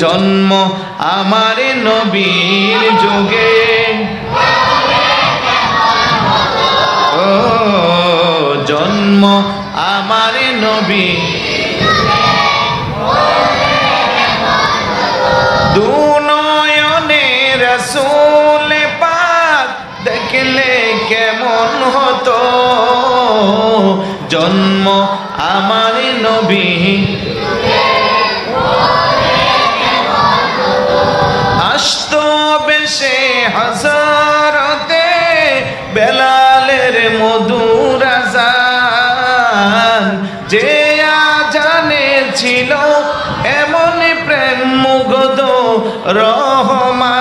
জন্ম আমার নবীর যুগে, ও জন্ম আমার নবী দুনয়নে রাসূল পাক দেখলে কেমন হতো, জন্ম আমার নবী আসতো বেশে হযরতে বেলালের মধুর আযান, যে আযানে ছিল এমন প্রেম মুগ্ধ রহমান,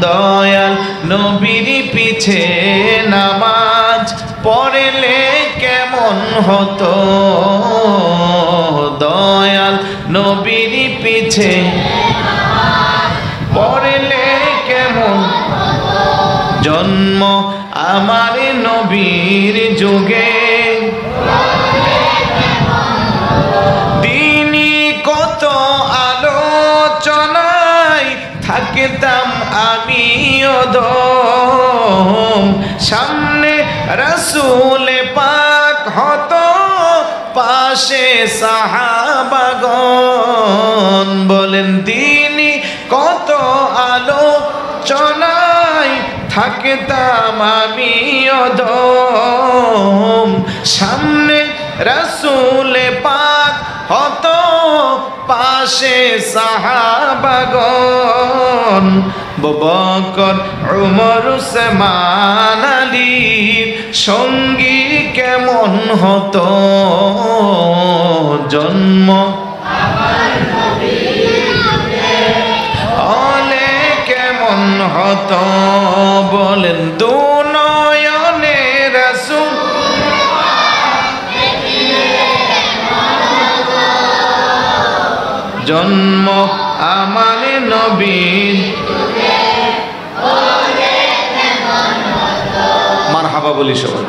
দয়াল নবীর পিছে নামাজ পড়লে কেমন হতো, দয়াল নবীর পিছে পড়লে কেমন, জন্ম আমার নবীর যুগে দিনই কত আলোচনায় থাকতাম আমি অদম, সামনে রাসূল পাক হতো পাশে সাহাবাগণ, বলেন দিনই কত আলোচনায় থাকতাম আমি অদম, সামনে রাসূল পাক হতো পাশে সাহাবাগণ, বকর উমর উসমান আলীর সঙ্গী কেমন হতো, জন্ম হলে কেমন হতো, বলেন দুনয়নে রাসূল জন্ম আমার নবীর, মারহাবা বলি সবাই।